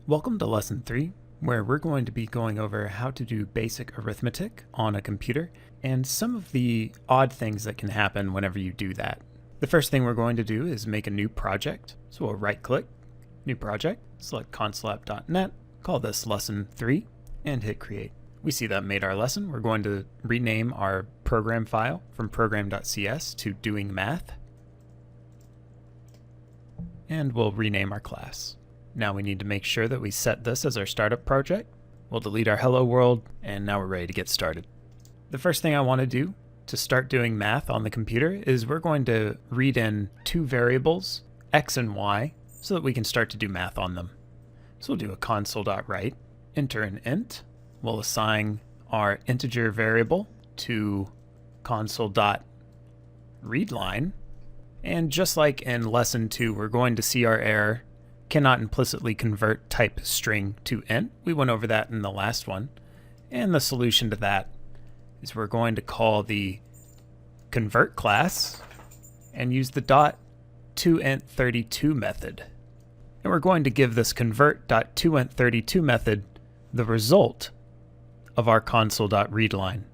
Welcome to Lesson 3, where we're going to be going over how to do basic arithmetic on a computer and some of the odd things that can happen whenever you do that. The first thing we're going to do is make a new project. So we'll right-click, New Project, select consoleapp.net, call this Lesson 3, and hit Create. We see that made our lesson. We're going to rename our program file from program.cs to Doing Math, and we'll rename our class. Now we need to make sure that we set this as our startup project. We'll delete our hello world, and now we're ready to get started. The first thing I want to do to start doing math on the computer is we're going to read in two variables, x and y, so that we can start to do math on them. So we'll do a console.write, enter an int. We'll assign our integer variable to console.readline. And just like in lesson 2, we're going to see our error cannot implicitly convert type string to int. We went over that in the last one. And the solution to that is we're going to call the convert class and use the .toInt32 method. And we're going to give this convert.toInt32 method the result of our console.readline.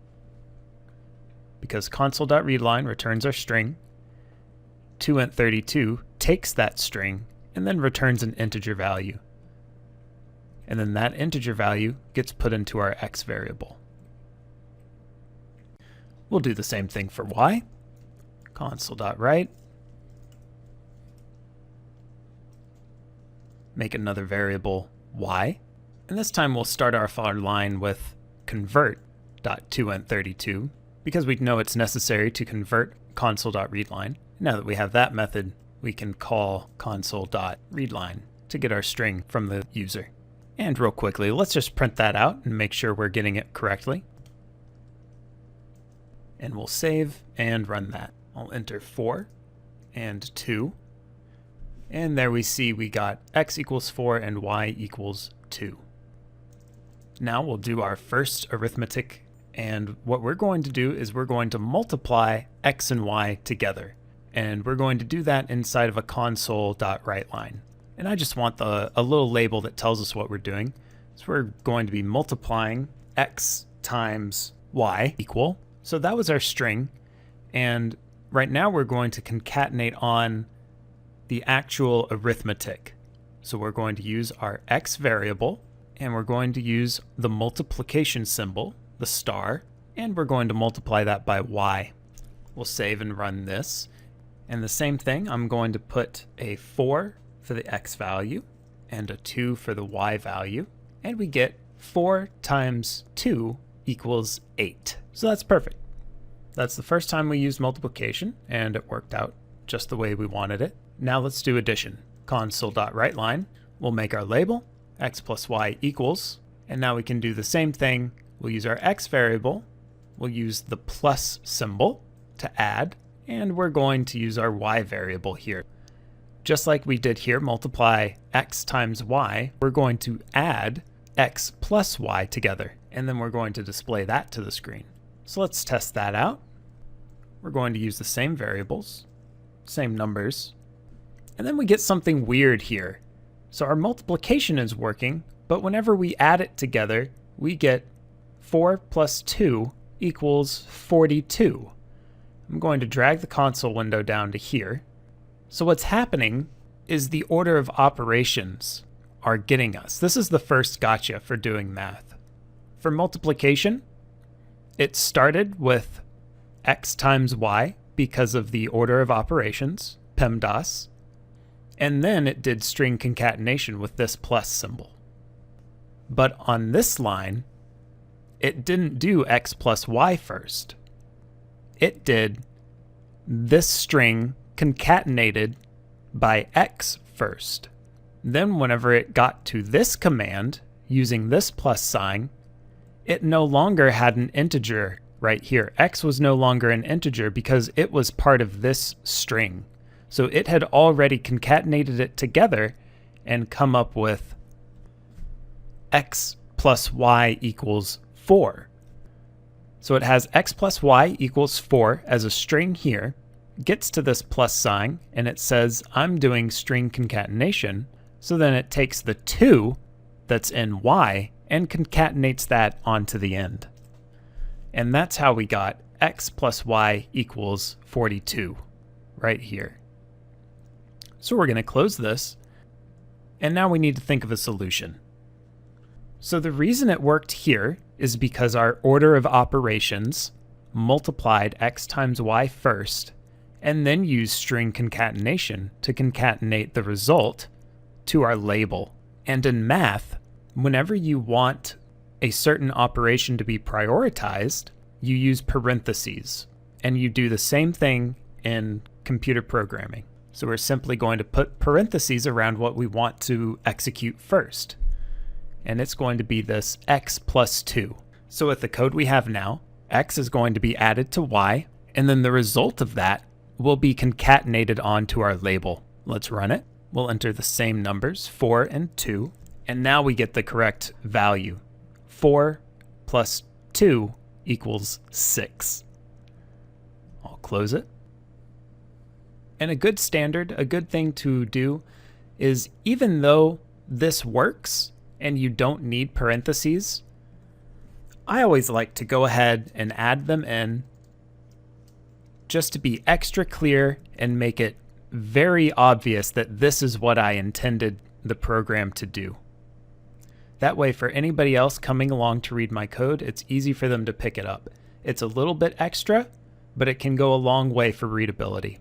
Because console.readline returns our string, toInt32 takes that string and then returns an integer value. And then that integer value gets put into our x variable. We'll do the same thing for y. Console.write. Make another variable y. And this time we'll start off our line with convert.toInt32 because we know it's necessary to convert console.readline. Now that we have that method, we can call console.readline to get our string from the user. And real quickly, let's just print that out and make sure we're getting it correctly. And we'll save and run that. I'll enter 4 and 2. And there we see we got x equals 4 and y equals 2. Now we'll do our first arithmetic. And what we're going to do is we're going to multiply x and y together. And we're going to do that inside of a console.writeline. And I just want a little label that tells us what we're doing. So we're going to be multiplying x times y equal. So that was our string. And right now we're going to concatenate on the actual arithmetic. So we're going to use our x variable, and we're going to use the multiplication symbol, the star, and we're going to multiply that by y. We'll save and run this. And the same thing, I'm going to put a 4 for the x value and a 2 for the y value. And we get 4 times 2 equals 8. So that's perfect. That's the first time we used multiplication, and it worked out just the way we wanted it. Now let's do addition. Console.writeline. We'll make our label, x plus y equals. And now we can do the same thing. We'll use our x variable. We'll use the plus symbol to add. And we're going to use our y variable here. Just like we did here, multiply x times y, we're going to add x plus y together, and then we're going to display that to the screen. So let's test that out. We're going to use the same variables, same numbers, and then we get something weird here. So our multiplication is working, but whenever we add it together, we get 4 plus 2 equals 42. I'm going to drag the console window down to here. So what's happening is the order of operations are getting us. This is the first gotcha for doing math. For multiplication, it started with x times y because of the order of operations, PEMDAS, and then it did string concatenation with this plus symbol. But on this line, it didn't do x plus y first. It did this string concatenated by x first. Then whenever it got to this command, using this plus sign, it no longer had an integer right here. X was no longer an integer because it was part of this string. So it had already concatenated it together and come up with x plus y equals 4. So it has x plus y equals 4 as a string here, gets to this plus sign, and it says I'm doing string concatenation, so then it takes the 2 that's in y and concatenates that onto the end. And that's how we got x plus y equals 42 right here. So we're going to close this, and now we need to think of a solution. So the reason it worked here is because our order of operations multiplied x times y first, and then used string concatenation to concatenate the result to our label. And in math, whenever you want a certain operation to be prioritized, you use parentheses, and you do the same thing in computer programming. So we're simply going to put parentheses around what we want to execute first. And it's going to be this x plus 2. So with the code we have now, x is going to be added to y, and then the result of that will be concatenated onto our label. Let's run it. We'll enter the same numbers, 4 and 2, and now we get the correct value. 4 plus 2 equals 6. I'll close it. And a good thing to do is, even though this works and you don't need parentheses, I always like to go ahead and add them in just to be extra clear and make it very obvious that this is what I intended the program to do. That way, for anybody else coming along to read my code, it's easy for them to pick it up. It's a little bit extra, but it can go a long way for readability.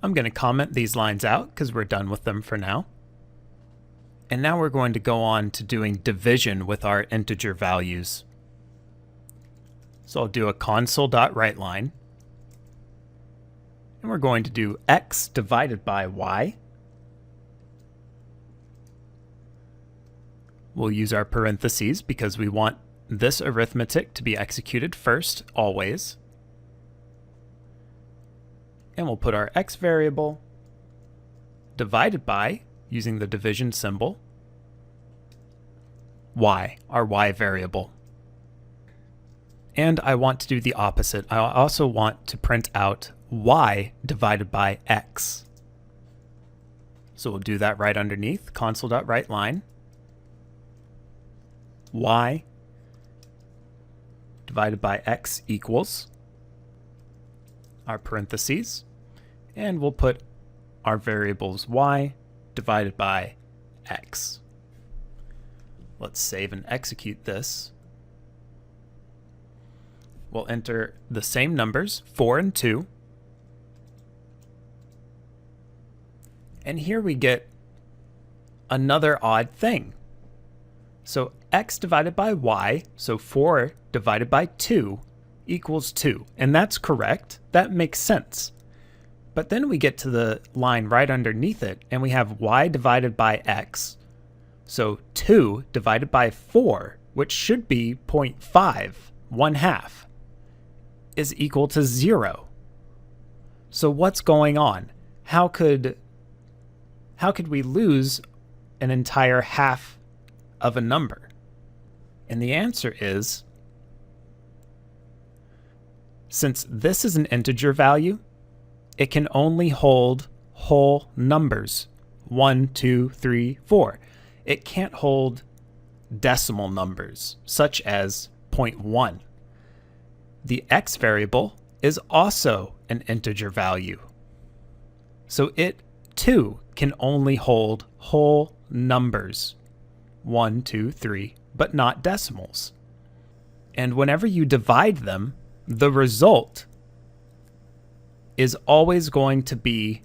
I'm going to comment these lines out because we're done with them for now. And now we're going to go on to doing division with our integer values. So I'll do a console.writeLine. And we're going to do x divided by y. We'll use our parentheses because we want this arithmetic to be executed first, always. And we'll put our x variable divided by, using the division symbol, y, our y variable. And I want to do the opposite. I also want to print out y divided by x. So we'll do that right underneath, console.writeLine. Y divided by x equals our parentheses, and we'll put our variables y divided by x. Let's save and execute this. We'll enter the same numbers, 4 and 2. And here we get another odd thing. So x divided by y, so 4 divided by 2, equals 2. And that's correct. That makes sense. But then we get to the line right underneath it, and we have y divided by x. So 2 divided by 4, which should be 0.5, 1/2, is equal to 0. So what's going on? How could we lose an entire half of a number? And the answer is, since this is an integer value, it can only hold whole numbers, 1, 2, 3, 4. It can't hold decimal numbers, such as 0.1. The x variable is also an integer value. So it, too, can only hold whole numbers, 1, 2, 3, but not decimals. And whenever you divide them, the result is always going to be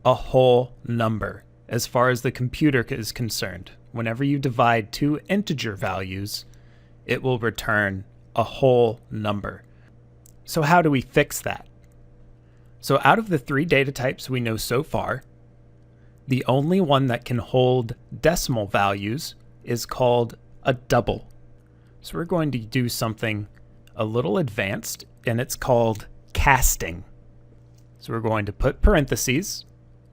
a whole number as far as the computer is concerned. Whenever you divide two integer values, it will return a whole number. So how do we fix that? So out of the 3 data types we know so far, the only one that can hold decimal values is called a double. So we're going to do something a little advanced, and it's called casting. So we're going to put parentheses,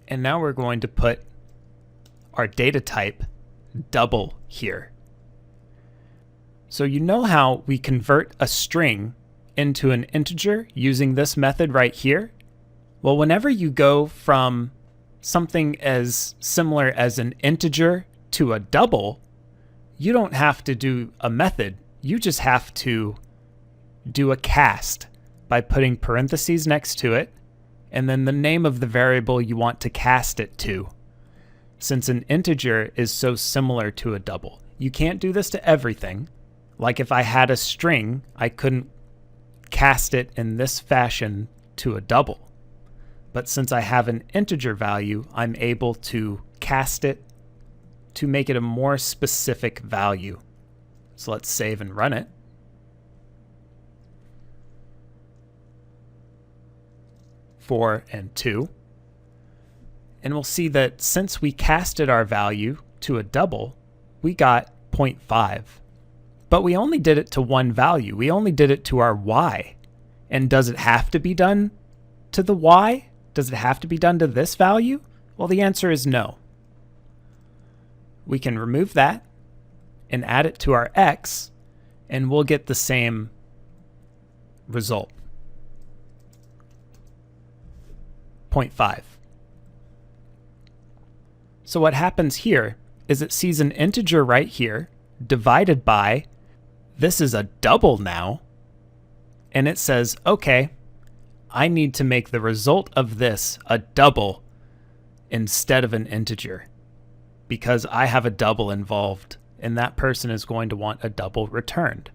and now we're going to put our data type double here. So you know how we convert a string into an integer using this method right here? Well, whenever you go from something as similar as an integer to a double, you don't have to do a method. You just have to do a cast by putting parentheses next to it and then the name of the variable you want to cast it to. Since an integer is so similar to a double, you can't do this to everything. Like if I had a string, I couldn't cast it in this fashion to a double. But since I have an integer value, I'm able to cast it to make it a more specific value. So let's save and run it. Four and 2. And we'll see that since we casted our value to a double, we got 0.5. But we only did it to one value. We only did it to our y. And does it have to be done to the y? Does it have to be done to this value? Well, the answer is no. We can remove that and add it to our x, and we'll get the same result. 0.5. So what happens here is it sees an integer right here divided by, this is a double now, and it says, okay, I need to make the result of this a double instead of an integer because I have a double involved, and that person is going to want a double returned.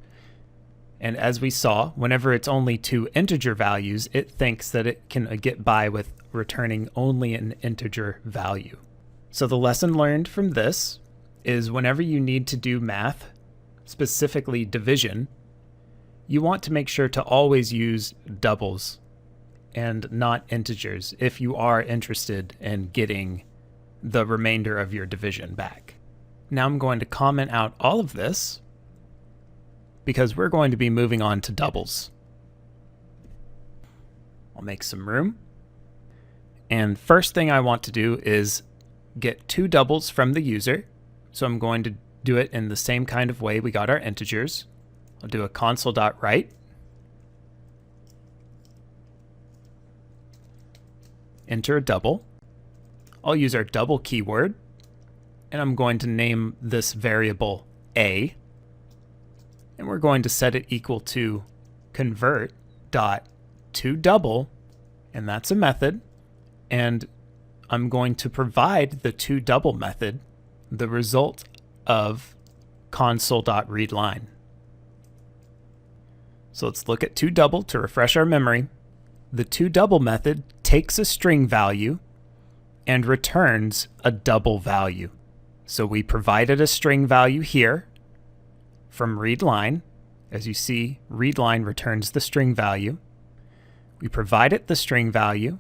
And as we saw, whenever it's only two integer values, it thinks that it can get by with returning only an integer value. So the lesson learned from this is whenever you need to do math, specifically division, you want to make sure to always use doubles and not integers if you are interested in getting the remainder of your division back. Now I'm going to comment out all of this because we're going to be moving on to doubles. I'll make some room. And first thing I want to do is get two doubles from the user. So I'm going to do it in the same kind of way we got our integers. I'll do a console.write. Enter a double. I'll use our double keyword, and I'm going to name this variable a, and we're going to set it equal to convert.toDouble, and that's a method, and I'm going to provide the toDouble method the result of console.readLine. So let's look at toDouble to refresh our memory. The toDouble method takes a string value and returns a double value. So we provided a string value here from readLine. As you see, readLine returns the string value. We provide it the string value,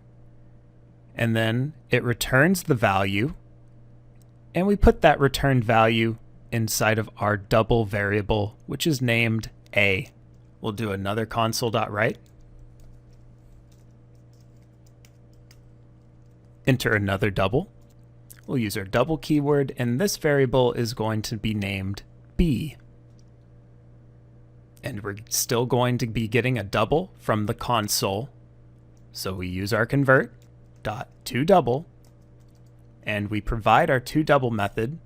and then it returns the value, and we put that returned value inside of our double variable, which is named a. We'll do another console.write. Enter another double. We'll use our double keyword, and this variable is going to be named b. And we're still going to be getting a double from the console. So we use our convert.toDouble, and we provide our toDouble method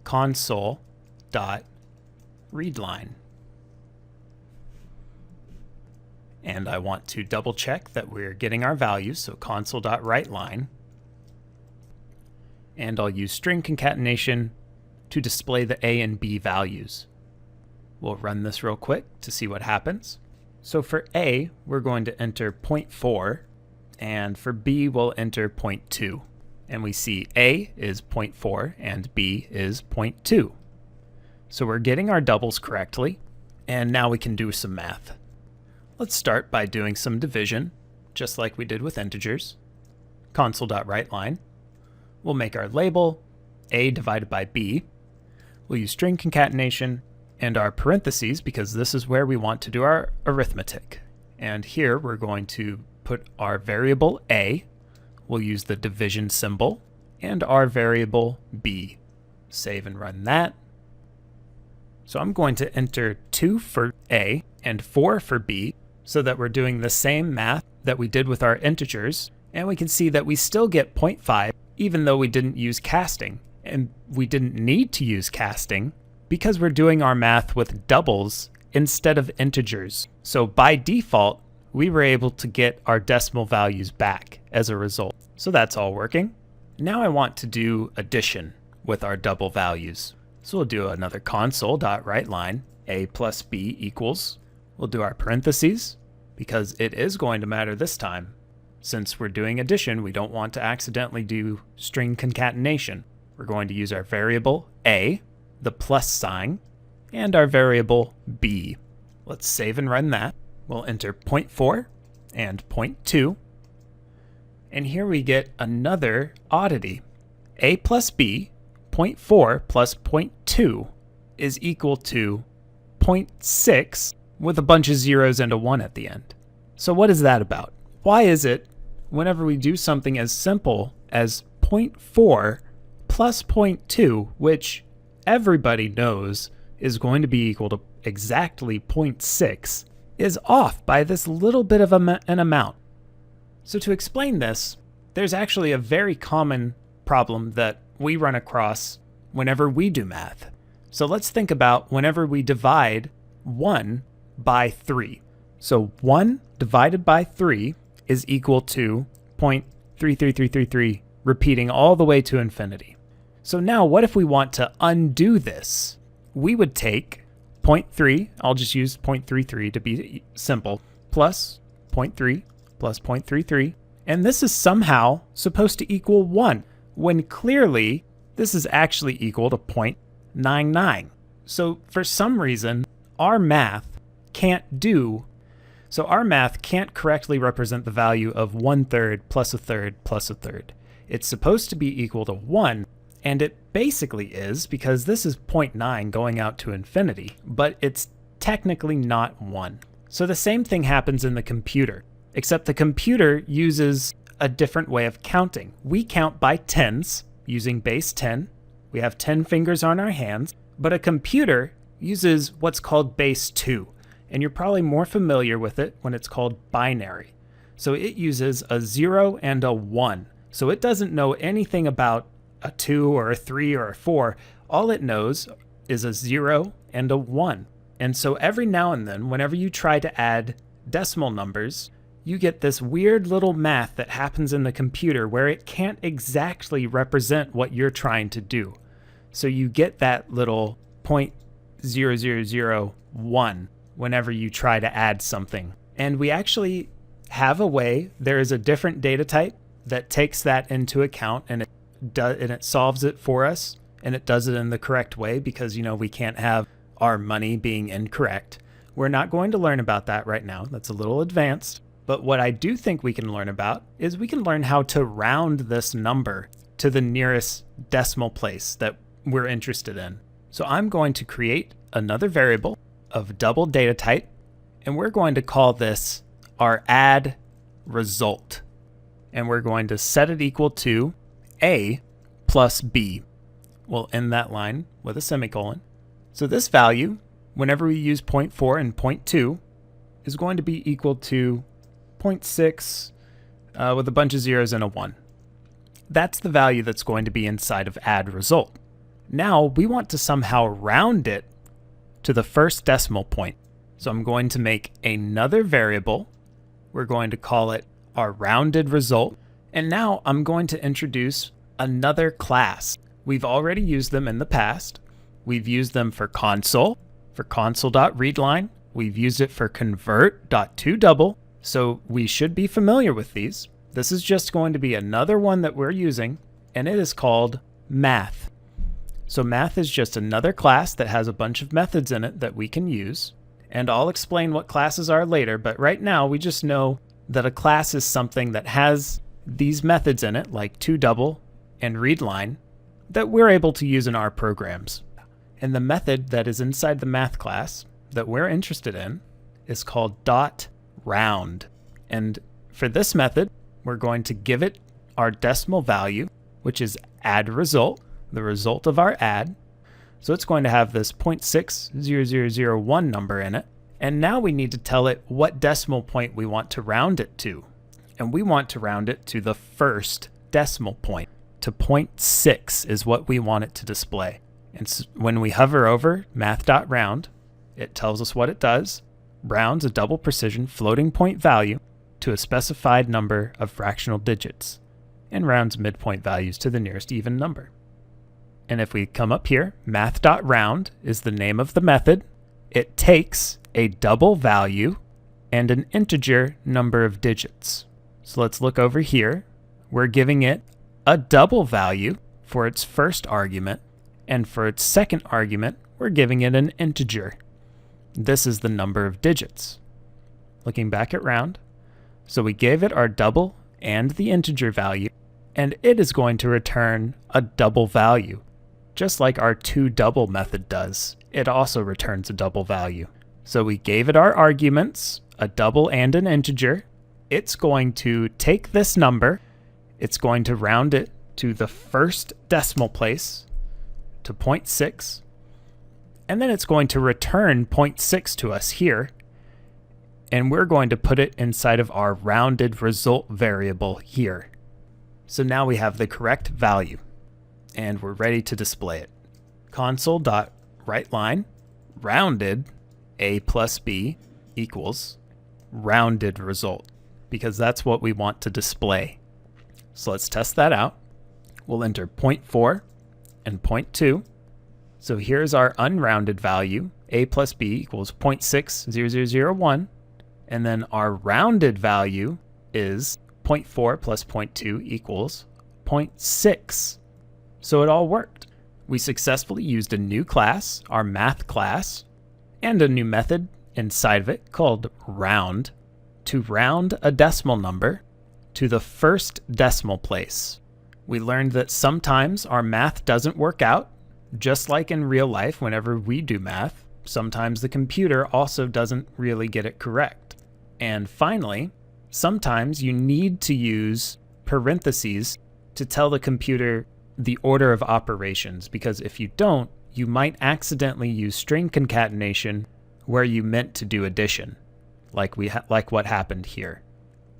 console.readLine. And I want to double check that we're getting our values, so console.writeLine. And I'll use string concatenation to display the a and b values. We'll run this real quick to see what happens. So for a, we're going to enter 0.4, and for b, we'll enter 0.2. And we see a is 0.4 and b is 0.2. So we're getting our doubles correctly, and now we can do some math. Let's start by doing some division, just like we did with integers. Console.writeLine. We'll make our label a divided by b. We'll use string concatenation and our parentheses because this is where we want to do our arithmetic. And here we're going to put our variable a. We'll use the division symbol and our variable b. Save and run that. So I'm going to enter 2 for a and 4 for b so that we're doing the same math that we did with our integers. And we can see that we still get 0.5 even though we didn't use casting. And we didn't need to use casting because we're doing our math with doubles instead of integers. So by default, we were able to get our decimal values back as a result. So that's all working. Now I want to do addition with our double values. So we'll do another console.writeLine, a plus b equals. We'll do our parentheses because it is going to matter this time. Since we're doing addition, we don't want to accidentally do string concatenation. We're going to use our variable a, the plus sign, and our variable b. Let's save and run that. We'll enter 0.4 and 0.2. And here we get another oddity. A plus b, 0.4 plus 0.2 is equal to 0.6 with a bunch of zeros and a 1 at the end. So what is that about? Why is it whenever we do something as simple as 0.4 plus 0.2, which everybody knows is going to be equal to exactly 0.6, is off by this little bit of an amount? So to explain this, there's actually a very common problem that we run across whenever we do math. So let's think about whenever we divide 1 by 3. So 1 divided by 3 is equal to 0.33333, repeating all the way to infinity. So now what if we want to undo this? We would take 0.3, I'll just use 0.33 to be simple, plus 0.3 plus 0.33, and this is somehow supposed to equal 1, when clearly this is actually equal to 0.99. So for some reason, our math can't correctly represent the value of 1/3 plus 1/3 plus 1/3. It's supposed to be equal to 1, and it basically is because this is 0.9 going out to infinity, but it's technically not 1. So the same thing happens in the computer, except the computer uses a different way of counting. We count by tens using base 10. We have 10 fingers on our hands, but a computer uses what's called base 2. And you're probably more familiar with it when it's called binary. So it uses a 0 and a 1. So it doesn't know anything about a 2 or a 3 or a 4. All it knows is a 0 and a 1. And so every now and then, whenever you try to add decimal numbers, you get this weird little math that happens in the computer where it can't exactly represent what you're trying to do. So you get that little 0.0001 whenever you try to add something. And we actually have a way, there is a different data type that takes that into account, and it solves it for us, and it does it in the correct way because, we can't have our money being incorrect. We're not going to learn about that right now. That's a little advanced. But what I do think we can learn about is we can learn how to round this number to the nearest decimal place that we're interested in. So I'm going to create another variable of double data type, and we're going to call this our add result. And we're going to set it equal to a plus b. We'll end that line with a semicolon. So this value, whenever we use 0.4 and 0.2, is going to be equal to 0.6 with a bunch of zeros and a 1. That's the value that's going to be inside of add result. Now we want to somehow round it to the first decimal point. So I'm going to make another variable. We're going to call it our rounded result. And now I'm going to introduce another class. We've already used them in the past. We've used them for console.readline. We've used it for convert.toDouble. So we should be familiar with these. This is just going to be another one that we're using, and it is called math. So math is just another class that has a bunch of methods in it that we can use. And I'll explain what classes are later, but right now we just know that a class is something that has these methods in it, like toDouble and readline, that we're able to use in our programs. And the method that is inside the math class that we're interested in is called .round. And for this method, we're going to give it our decimal value, which is add result, the result of our add. So it's going to have this 0.60001 number in it. And now we need to tell it what decimal point we want to round it to. And we want to round it to the first decimal point. to 0.6 is what we want it to display. And when we hover over math.round, it tells us what it does. Rounds a double precision floating point value to a specified number of fractional digits, and rounds midpoint values to the nearest even number. And if we come up here, math.round is the name of the method. It takes a double value and an integer number of digits. So let's look over here. We're giving it a double value for its first argument, and for its second argument, we're giving it an integer. This is the number of digits. Looking back at round, so we gave it our double and the integer value, and it is going to return a double value. Just like our toDouble method does, it also returns a double value. So we gave it our arguments, a double and an integer. It's going to take this number, it's going to round it to the first decimal place, to 0.6, and then it's going to return 0.6 to us here, and we're going to put it inside of our rounded result variable here. So now we have the correct value, and we're ready to display it. Console.writeLine rounded a plus b equals rounded result, because that's what we want to display. So let's test that out. We'll enter 0.4 and 0.2. So here's our unrounded value, a plus b equals 0.60001, and then our rounded value is 0.4 plus 0.2 equals 0.6. So it all worked. We successfully used a new class, our math class, and a new method inside of it called round to round a decimal number to the first decimal place. We learned that sometimes our math doesn't work out. Just like in real life, whenever we do math, sometimes the computer also doesn't really get it correct. And finally, sometimes you need to use parentheses to tell the computer the order of operations, because if you don't, you might accidentally use string concatenation where you meant to do addition, like what happened here.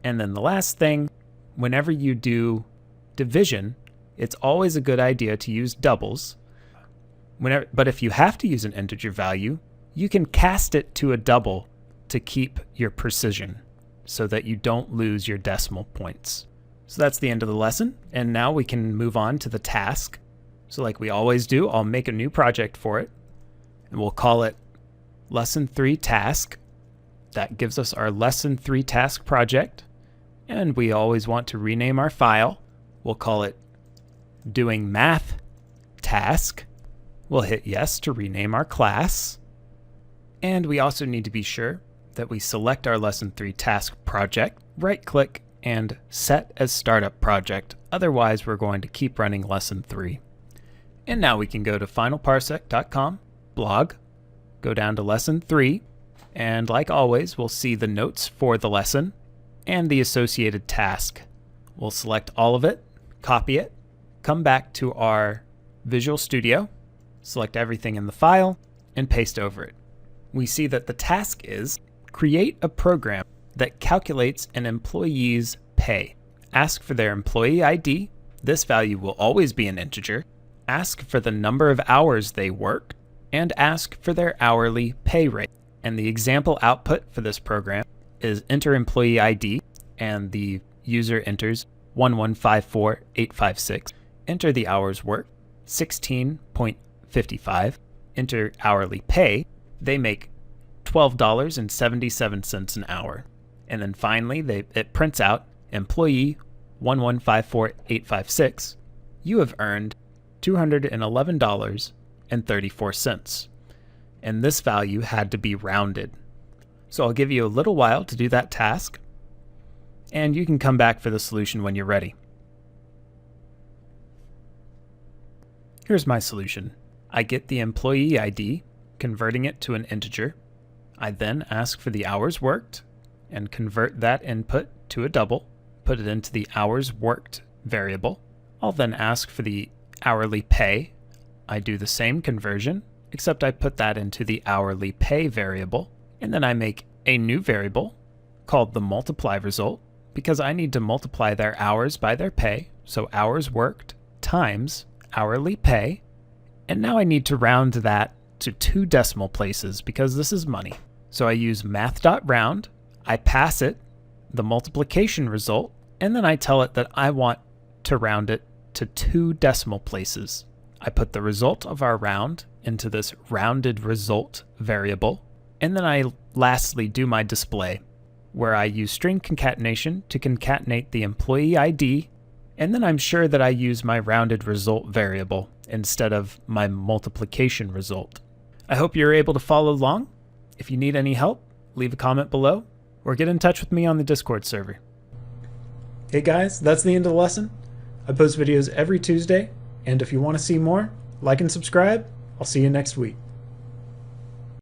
And then the last thing, whenever you do division, it's always a good idea to use doubles. But if you have to use an integer value, you can cast it to a double to keep your precision so that you don't lose your decimal points. So that's the end of the lesson, and now we can move on to the task. So like we always do, I'll make a new project for it, and we'll call it Lesson 3 Task. That gives us our Lesson 3 Task project, and we always want to rename our file. We'll call it Doing Math Task. We'll hit yes to rename our class. And we also need to be sure that we select our Lesson 3 Task project, right-click, and Set as Startup Project. Otherwise, we're going to keep running Lesson 3. And now we can go to finalparsec.com, blog, go down to Lesson 3, and like always, we'll see the notes for the lesson and the associated task. We'll select all of it, copy it, come back to our Visual Studio, select everything in the file, and paste over it. We see that the task is create a program that calculates an employee's pay. Ask for their employee ID. This value will always be an integer. Ask for the number of hours they worked, and ask for their hourly pay rate. And the example output for this program is enter employee ID, and the user enters 1154856. Enter the hours worked, 16.55. Enter hourly pay. They make $12.77 an hour. And then finally, it prints out employee 1154856. You have earned $211.34. And this value had to be rounded. So I'll give you a little while to do that task, and you can come back for the solution when you're ready. Here's my solution. I get the employee ID, converting it to an integer. I then ask for the hours worked and convert that input to a double, put it into the hours worked variable. I'll then ask for the hourly pay. I do the same conversion, except I put that into the hourly pay variable, and then I make a new variable called the multiply result, because I need to multiply their hours by their pay, so hours worked times hourly pay, and now I need to round that to 2 decimal places because this is money. So I use math.round, I pass it the multiplication result, and then I tell it that I want to round it to 2 decimal places. I put the result of our round into this rounded result variable, and then I lastly do my display, where I use string concatenation to concatenate the employee ID, and then I'm sure that I use my rounded result variable instead of my multiplication result. I hope you're able to follow along. If you need any help, leave a comment below, or get in touch with me on the Discord server. Hey guys, that's the end of the lesson. I post videos every Tuesday, and if you want to see more, like and subscribe. I'll see you next week.